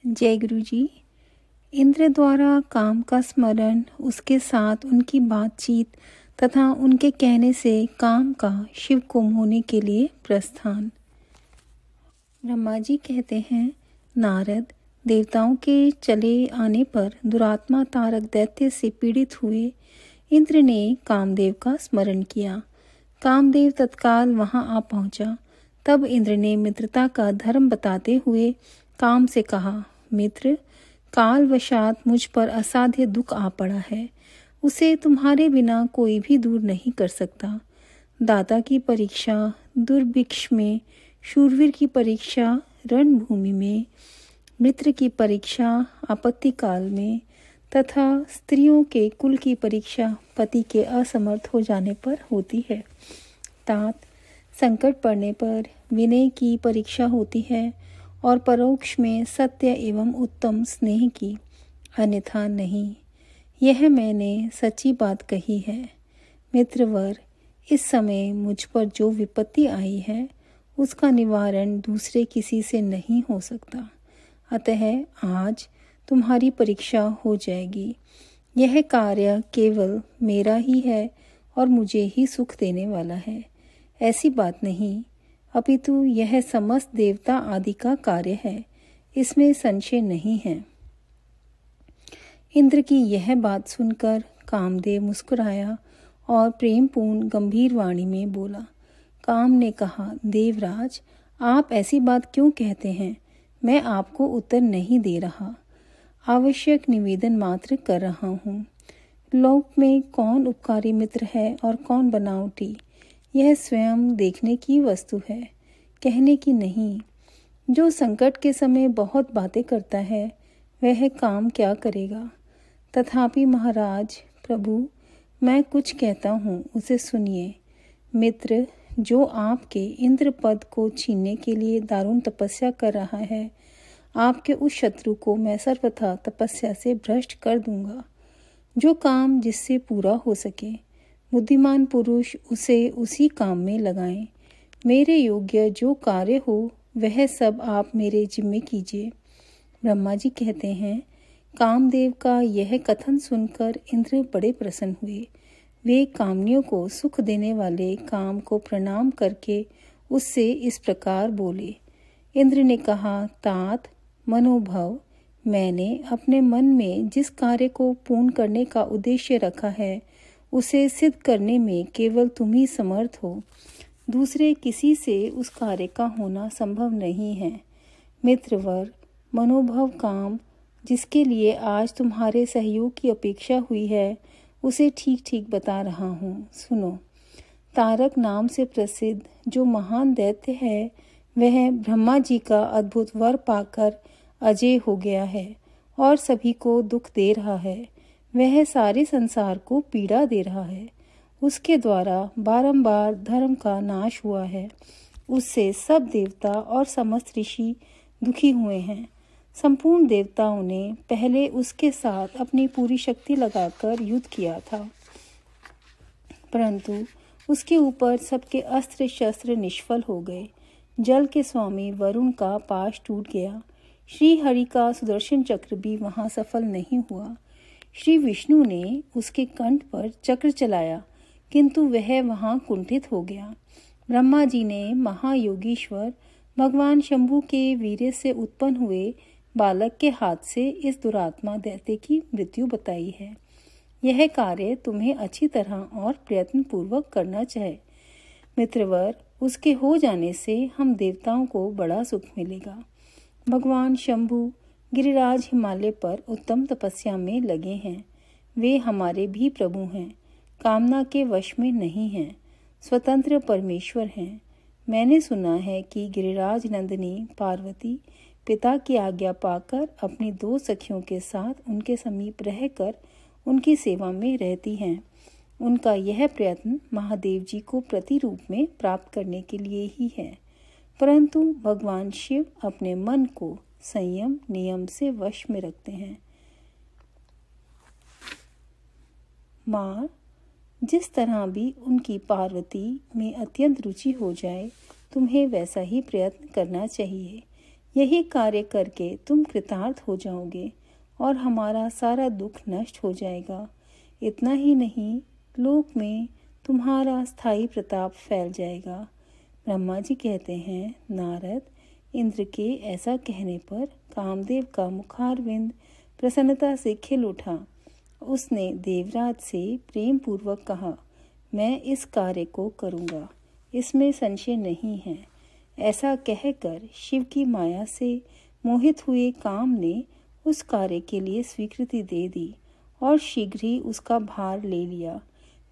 जय गुरु जी। इंद्र द्वारा काम का स्मरण, उसके साथ उनकी बातचीत तथा उनके कहने से काम का शिव को मोहने के लिए प्रस्थान। ब्रह्मा जी कहते हैं, नारद देवताओं के चले आने पर दुरात्मा तारक दैत्य से पीड़ित हुए। इंद्र ने कामदेव का स्मरण किया। कामदेव तत्काल वहां आ पहुंचा। तब इंद्र ने मित्रता का धर्म बताते हुए काम से कहा, मित्र, कालवशात मुझ पर असाध्य दुख आ पड़ा है। उसे तुम्हारे बिना कोई भी दूर नहीं कर सकता। दाता की परीक्षा दुर्भिक्ष में, शूरवीर की परीक्षा रणभूमि में, मित्र की परीक्षा आपत्ति काल में तथा स्त्रियों के कुल की परीक्षा पति के असमर्थ हो जाने पर होती है। तात संकट पड़ने पर विनय की परीक्षा होती है और परोक्ष में सत्य एवं उत्तम स्नेह की, अन्यथा नहीं। यह मैंने सच्ची बात कही है। मित्रवर, इस समय मुझ पर जो विपत्ति आई है उसका निवारण दूसरे किसी से नहीं हो सकता। अतः आज तुम्हारी परीक्षा हो जाएगी। यह कार्य केवल मेरा ही है और मुझे ही सुख देने वाला है, ऐसी बात नहीं, अपितु यह समस्त देवता आदि का कार्य है, इसमें संशय नहीं है। इंद्र की यह बात सुनकर कामदेव मुस्कुराया और प्रेमपूर्ण गंभीर वाणी में बोला। काम ने कहा, देवराज, आप ऐसी बात क्यों कहते हैं? मैं आपको उत्तर नहीं दे रहा, आवश्यक निवेदन मात्र कर रहा हूँ। लोक में कौन उपकारी मित्र है और कौन बनावटी, यह स्वयं देखने की वस्तु है, कहने की नहीं। जो संकट के समय बहुत बातें करता है वह काम क्या करेगा। तथापि महाराज प्रभु, मैं कुछ कहता हूँ, उसे सुनिए। मित्र, जो आपके इंद्र पद को छीनने के लिए दारुण तपस्या कर रहा है, आपके उस शत्रु को मैं सर्वथा तपस्या से भ्रष्ट कर दूंगा। जो काम जिससे पूरा हो सके, बुद्धिमान पुरुष उसे उसी काम में लगाएं। मेरे योग्य जो कार्य हो वह सब आप मेरे जिम्मे कीजिए। ब्रह्मा जी कहते हैं, कामदेव का यह कथन सुनकर इंद्र बड़े प्रसन्न हुए। वे कामनियों को सुख देने वाले काम को प्रणाम करके उससे इस प्रकार बोले। इंद्र ने कहा, तात मनोभव, मैंने अपने मन में जिस कार्य को पूर्ण करने का उद्देश्य रखा है उसे सिद्ध करने में केवल तुम ही समर्थ हो। दूसरे किसी से उस कार्य का होना संभव नहीं है। मित्रवर, मनोभव काम जिसके लिए आज तुम्हारे सहयोग की अपेक्षा हुई है उसे ठीक ठीक बता रहा हूँ, सुनो। तारक नाम से प्रसिद्ध जो महान दैत्य है वह ब्रह्मा जी का अद्भुत वर पाकर अजय हो गया है और सभी को दुख दे रहा है। वह सारे संसार को पीड़ा दे रहा है। उसके द्वारा बारंबार धर्म का नाश हुआ है। उससे सब देवता और समस्त ऋषि दुखी हुए हैं। संपूर्ण देवताओं ने पहले उसके साथ अपनी पूरी शक्ति लगाकर युद्ध किया था, परंतु उसके ऊपर सबके अस्त्र शस्त्र निष्फल हो गए। जल के स्वामी वरुण का पाश टूट गया। श्री हरि का सुदर्शन चक्र भी वहां सफल नहीं हुआ। श्री विष्णु ने उसके कंठ पर चक्र चलाया, किंतु वह वहां कुंठित हो गया। ब्रह्मा जी ने महायोगीश्वर भगवान शंभु के वीर्य से उत्पन्न हुए बालक के हाथ से इस दुरात्मा दैत्य की मृत्यु बताई है। यह कार्य तुम्हें अच्छी तरह और प्रयत्न पूर्वक करना चाहिए। मित्रवर, उसके हो जाने से हम देवताओं को बड़ा सुख मिलेगा। भगवान शंभु गिरिराज हिमालय पर उत्तम तपस्या में लगे हैं। वे हमारे भी प्रभु हैं, कामना के वश में नहीं हैं, स्वतंत्र परमेश्वर हैं। मैंने सुना है कि गिरिराज नंदिनी पार्वती पिता की आज्ञा पाकर अपनी 2 सखियों के साथ उनके समीप रहकर उनकी सेवा में रहती हैं। उनका यह प्रयत्न महादेव जी को प्रतिरूप में प्राप्त करने के लिए ही है, परंतु भगवान शिव अपने मन को संयम नियम से वश में रखते हैं। माँ, जिस तरह भी उनकी पार्वती में अत्यंत रुचि हो जाए, तुम्हें वैसा ही प्रयत्न करना चाहिए। यही कार्य करके तुम कृतार्थ हो जाओगे और हमारा सारा दुख नष्ट हो जाएगा। इतना ही नहीं, लोक में तुम्हारा स्थायी प्रताप फैल जाएगा। ब्रह्मा जी कहते हैं, नारद, इंद्र के ऐसा कहने पर कामदेव का मुखारविंद प्रसन्नता से खिल उठा। उसने देवराज से प्रेम पूर्वक कहा, मैं इस कार्य को करूँगा, इसमें संशय नहीं है। ऐसा कहकर शिव की माया से मोहित हुए काम ने उस कार्य के लिए स्वीकृति दे दी और शीघ्र ही उसका भार ले लिया।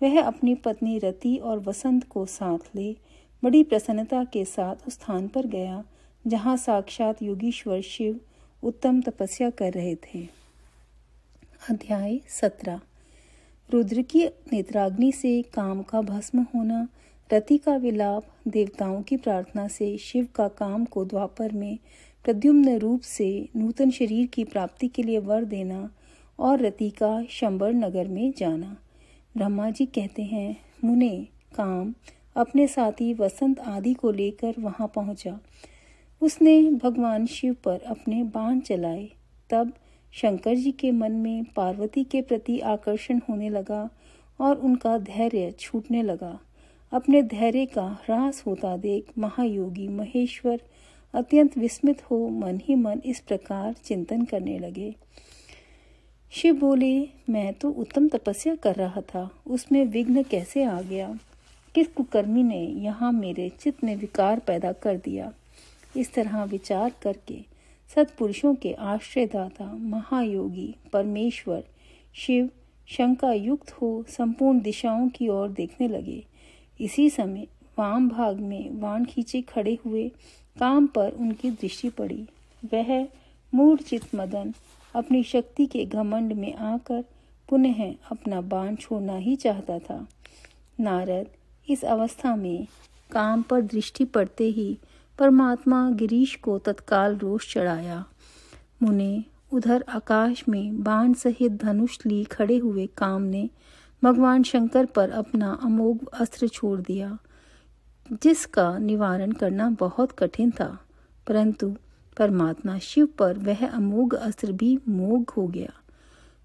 वह अपनी पत्नी रति और वसंत को साथ ले बड़ी प्रसन्नता के साथ उस स्थान पर गया जहाँ साक्षात योगीश्वर शिव उत्तम तपस्या कर रहे थे। अध्याय 17। रुद्र की नेत्राग्नि से काम का भस्म होना, रति का विलाप, देवताओं की प्रार्थना से शिव का काम को द्वापर में प्रद्युम्न रूप से नूतन शरीर की प्राप्ति के लिए वर देना और रति का शंबर नगर में जाना। ब्रह्मा जी कहते हैं, मुने, काम अपने साथी वसंत आदि को लेकर वहां पहुंचा। उसने भगवान शिव पर अपने बाण चलाए। तब शंकर जी के मन में पार्वती के प्रति आकर्षण होने लगा और उनका धैर्य छूटने लगा। अपने धैर्य का ह्रास होता देख महायोगी महेश्वर अत्यंत विस्मित हो मन ही मन इस प्रकार चिंतन करने लगे। शिव बोले, मैं तो उत्तम तपस्या कर रहा था, उसमें विघ्न कैसे आ गया? किस कुकर्मी ने यहाँ मेरे चित्त में विकार पैदा कर दिया? इस तरह विचार करके सत्पुरुषों के आश्रयदाता महायोगी परमेश्वर शिव शंका युक्त हो संपूर्ण दिशाओं की ओर देखने लगे। इसी समय वाम भाग में वाण खींचे खड़े हुए काम पर उनकी दृष्टि पड़ी। वह मूढ़चित मदन अपनी शक्ति के घमंड में आकर पुनः अपना बाण छोड़ना ही चाहता था। नारद, इस अवस्था में काम पर दृष्टि पड़ते ही परमात्मा गिरीश को तत्काल रोष चढ़ाया। मुने, उधर आकाश में बाण सहित धनुष ली खड़े हुए काम ने भगवान शंकर पर अपना अमोघ अस्त्र छोड़ दिया, जिसका निवारण करना बहुत कठिन था, परंतु परमात्मा शिव पर वह अमोघ अस्त्र भी मोघ हो गया।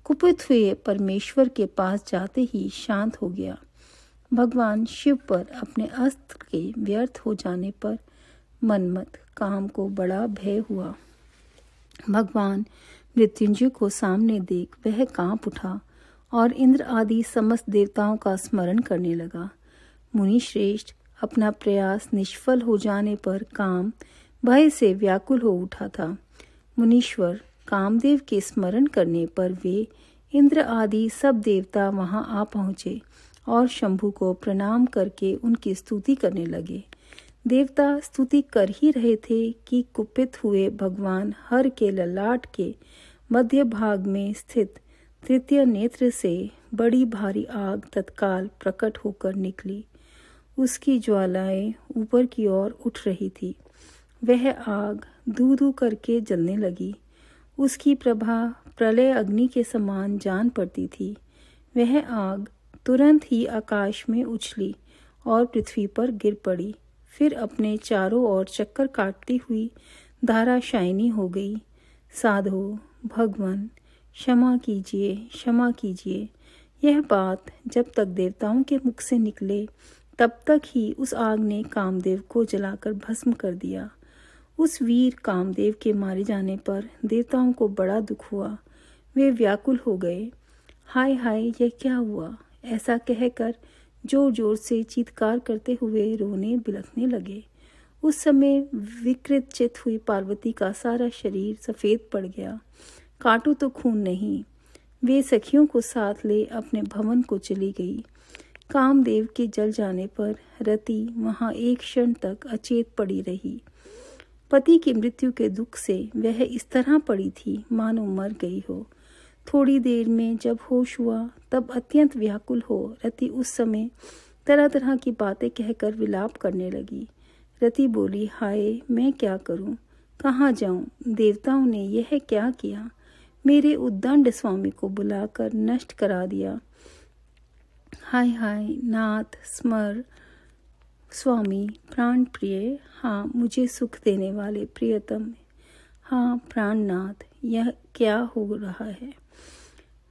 कुपित हुए परमेश्वर के पास जाते ही शांत हो गया। भगवान शिव पर अपने अस्त्र के व्यर्थ हो जाने पर मनमत काम को बड़ा भय हुआ। भगवान मृत्युंजय को सामने देख वह कांप उठा और इंद्र आदि समस्त देवताओं का स्मरण करने लगा। मुनि श्रेष्ठ, अपना प्रयास निष्फल हो जाने पर काम भय से व्याकुल हो उठा था। मुनीश्वर कामदेव के स्मरण करने पर वे इंद्र आदि सब देवता वहां आ पहुँचे और शंभु को प्रणाम करके उनकी स्तुति करने लगे। देवता स्तुति कर ही रहे थे कि कुपित हुए भगवान हर के ललाट के मध्य भाग में स्थित तृतीय नेत्र से बड़ी भारी आग तत्काल प्रकट होकर निकली। उसकी ज्वालाएं ऊपर की ओर उठ रही थी। वह आग धू धू करके जलने लगी। उसकी प्रभा प्रलय अग्नि के समान जान पड़ती थी। वह आग तुरंत ही आकाश में उछली और पृथ्वी पर गिर पड़ी, फिर अपने चारों ओर चक्कर काटती हुई धाराशायिनी हो गई। साधो, भगवान, क्षमा कीजिए, क्षमा कीजिए। यह बात जब तक देवताओं के मुख से निकले तब तक ही उस आग ने कामदेव को जलाकर भस्म कर दिया। उस वीर कामदेव के मारे जाने पर देवताओं को बड़ा दुख हुआ। वे व्याकुल हो गए। हाय हाय, यह क्या हुआ? ऐसा कहकर जोर जोर से चीत्कार करते हुए रोने बिलखने लगे। उस समय विकृत चित हुई पार्वती का सारा शरीर सफेद पड़ गया। काटो तो खून नहीं। वे सखियों को साथ ले अपने भवन को चली गई। कामदेव के जल जाने पर रति वहां एक क्षण तक अचेत पड़ी रही। पति की मृत्यु के दुख से वह इस तरह पड़ी थी मानो मर गई हो। थोड़ी देर में जब होश हुआ तब अत्यंत व्याकुल हो रति उस समय तरह तरह की बातें कहकर विलाप करने लगी। रति बोली, हाय, मैं क्या करूं, कहाँ जाऊं? देवताओं ने यह क्या किया? मेरे उद्दंड स्वामी को बुलाकर नष्ट करा दिया। हाय हाय, नाथ, स्मर स्वामी, प्राण प्रिय, हाँ, मुझे सुख देने वाले प्रियतम, हाँ प्राणनाथ, यह क्या हो रहा है?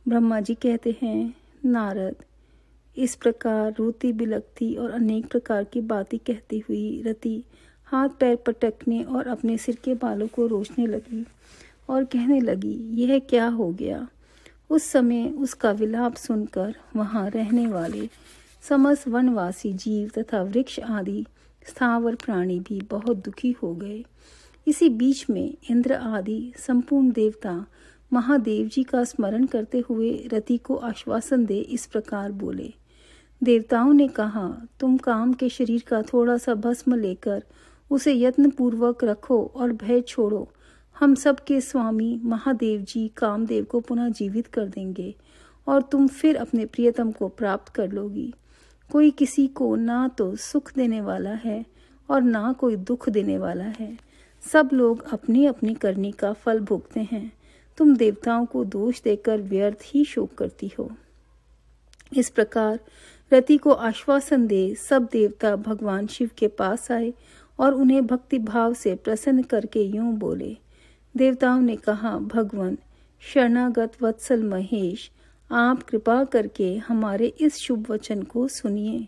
ब्रह्मा जी कहते हैं, नारद, इस प्रकार रोती बिलखती और अनेक प्रकार की बातें कहती हुई रति हाथ पैर पटकने और अपने सिर के बालों को रोचने लगी और कहने लगी, यह क्या हो गया? उस समय उसका विलाप सुनकर वहाँ रहने वाले समस्त वनवासी जीव तथा वृक्ष आदि स्थावर प्राणी भी बहुत दुखी हो गए। इसी बीच में इंद्र आदि संपूर्ण देवता महादेव जी का स्मरण करते हुए रति को आश्वासन दे इस प्रकार बोले। देवताओं ने कहा, तुम काम के शरीर का थोड़ा सा भस्म लेकर उसे यत्न पूर्वक रखो और भय छोड़ो। हम सब के स्वामी महादेव जी कामदेव को पुनः जीवित कर देंगे और तुम फिर अपने प्रियतम को प्राप्त कर लोगी। कोई किसी को ना तो सुख देने वाला है और ना कोई दुख देने वाला है। सब लोग अपनी अपनी करनी का फल भोगते हैं। तुम देवताओं को दोष देकर व्यर्थ ही शोक करती हो। इस प्रकार रति को आश्वासन दे सब देवता भगवान शिव के पास आए और उन्हें भक्ति भाव से प्रसन्न करके यूं बोले। देवताओं ने कहा, भगवान शरणागत वत्सल महेश, आप कृपा करके हमारे इस शुभ वचन को सुनिए।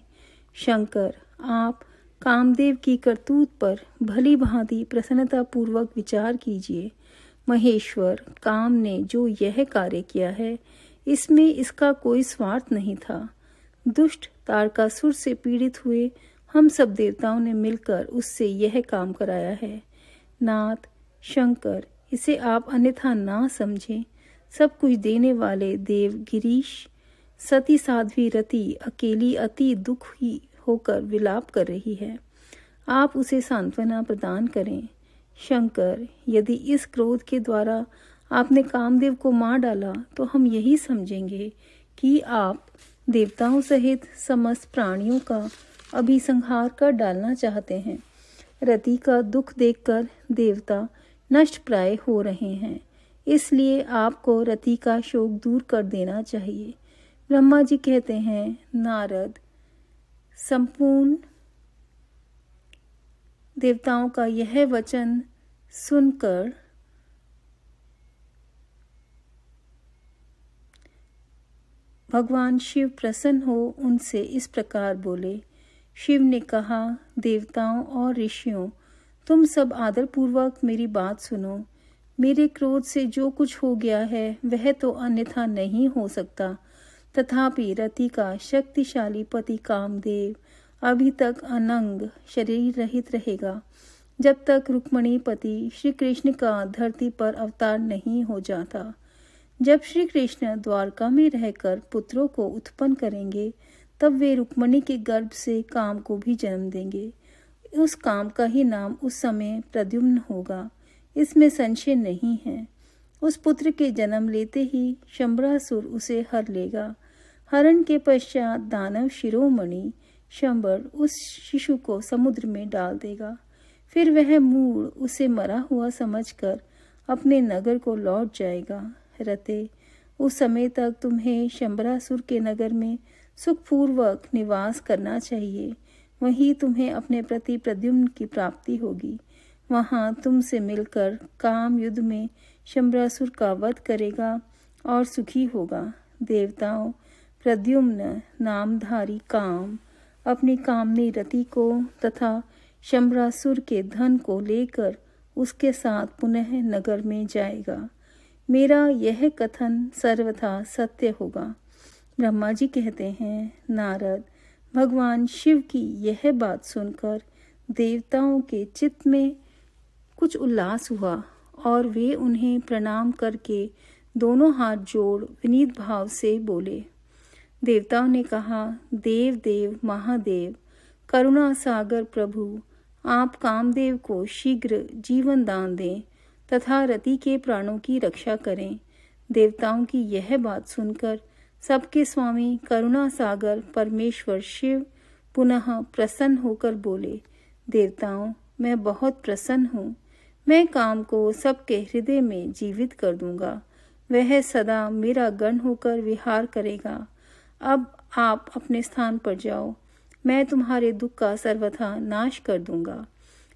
शंकर, आप कामदेव की करतूत पर भली भांति प्रसन्नता पूर्वक विचार कीजिए। महेश्वर, काम ने जो यह कार्य किया है इसमें इसका कोई स्वार्थ नहीं था। दुष्ट तारकासुर से पीड़ित हुए हम सब देवताओं ने मिलकर उससे यह काम कराया है। नाथ शंकर, इसे आप अन्यथा ना समझें। सब कुछ देने वाले देव गिरीश, सती साध्वी रति अकेली अति दुखी होकर विलाप कर रही है। आप उसे सांत्वना प्रदान करें। शंकर, यदि इस क्रोध के द्वारा आपने कामदेव को मार डाला तो हम यही समझेंगे कि आप देवताओं सहित समस्त प्राणियों का अभिसंहार कर डालना चाहते हैं। रति का दुख देखकर देवता नष्ट प्राय हो रहे हैं, इसलिए आपको रति का शोक दूर कर देना चाहिए। ब्रह्मा जी कहते हैं, नारद, संपूर्ण देवताओं का यह वचन सुनकर भगवान शिव प्रसन्न हो उनसे इस प्रकार बोले। शिव ने कहा, देवताओं और ऋषियों, तुम सब आदरपूर्वक मेरी बात सुनो। मेरे क्रोध से जो कुछ हो गया है वह तो अन्यथा नहीं हो सकता, तथापि रति का शक्तिशाली पति कामदेव अभी तक अनंग शरीर रहित रहेगा, जब तक रुक्मणी पति श्री कृष्ण का धरती पर अवतार नहीं हो जाता। जब श्री कृष्ण द्वारका में रहकर पुत्रों को उत्पन्न करेंगे, तब वे रुक्मणी के गर्भ से काम को भी जन्म देंगे। उस काम का ही नाम उस समय प्रद्युम्न होगा, इसमें संशय नहीं है। उस पुत्र के जन्म लेते ही शंबरासुर उसे हर लेगा। हरण के पश्चात दानव शिरोमणि शंबर उस शिशु को समुद्र में डाल देगा। फिर वह मूढ़ उसे मरा हुआ समझकर अपने नगर को लौट जाएगा। रते, उस समय तक तुम्हें शंबरासुर के नगर में सुखपूर्वक निवास करना चाहिए। वहीं तुम्हें अपने प्रति प्रद्युम्न की प्राप्ति होगी। वहां तुमसे मिलकर काम युद्ध में शंबरासुर का वध करेगा और सुखी होगा। देवताओं, प्रद्युम्न नामधारी काम अपनी कामनी रति को तथा शंबरासुर के धन को लेकर उसके साथ पुनः नगर में जाएगा। मेरा यह कथन सर्वथा सत्य होगा। ब्रह्मा जी कहते हैं, नारद, भगवान शिव की यह बात सुनकर देवताओं के चित्त में कुछ उल्लास हुआ और वे उन्हें प्रणाम करके दोनों हाथ जोड़ विनीत भाव से बोले। देवताओं ने कहा, देव देव महादेव, करुणा सागर प्रभु, आप कामदेव को शीघ्र जीवन दान दें तथा रति के प्राणों की रक्षा करें। देवताओं की यह बात सुनकर सबके स्वामी करुणा सागर परमेश्वर शिव पुनः प्रसन्न होकर बोले, देवताओं, मैं बहुत प्रसन्न हूँ। मैं काम को सबके हृदय में जीवित कर दूंगा। वह सदा मेरा गण होकर विहार करेगा। अब आप अपने स्थान पर जाओ, मैं तुम्हारे दुख का सर्वथा नाश कर दूंगा।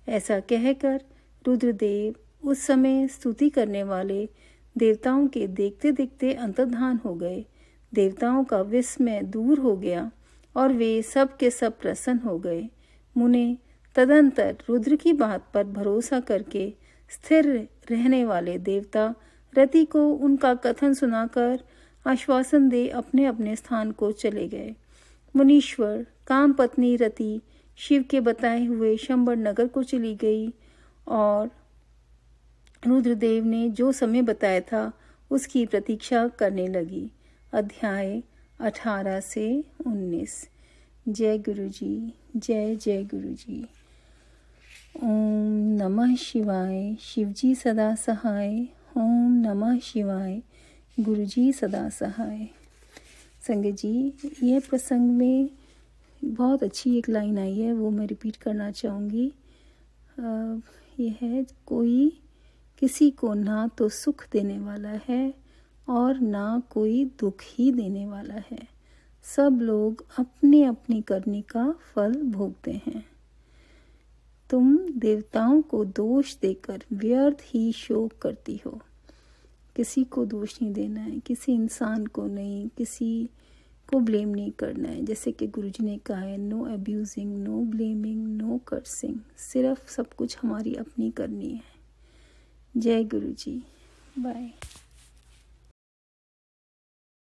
ऐसा कहकर रुद्रदेव उस समय स्तुति करने वाले देवताओं के देखते देखते अंतर्धान हो गए। देवताओं का विस्मय दूर हो गया और वे सब के सब प्रसन्न हो गए। मुने तदंतर रुद्र की बात पर भरोसा करके स्थिर रहने वाले देवता रति को उनका कथन सुनाकर आश्वासन दे अपने अपने स्थान को चले गए। मुनीश्वर काम पत्नी रति शिव के बताए हुए शंबर नगर को चली गई और रुद्रदेव ने जो समय बताया था उसकी प्रतीक्षा करने लगी। अध्याय 18 से 19। जय गुरु जी, जय जय गुरु जी। ओम नमः शिवाय। शिवजी सदा सहाय। ओम नमः शिवाय। गुरुजी सदा सहाय। संगत जी, यह प्रसंग में बहुत अच्छी एक लाइन आई है, वो मैं रिपीट करना चाहूँगी। यह है, कोई किसी को ना तो सुख देने वाला है और ना कोई दुख ही देने वाला है। सब लोग अपनी अपनी करनी का फल भोगते हैं। तुम देवताओं को दोष देकर व्यर्थ ही शोक करती हो। किसी को दोष नहीं देना है, किसी इंसान को नहीं, किसी को ब्लेम नहीं करना है। जैसे कि गुरुजी ने कहा है, no abusing, no blaming, no cursing. सिर्फ सब कुछ हमारी अपनी करनी है। जय गुरु जी। बाय।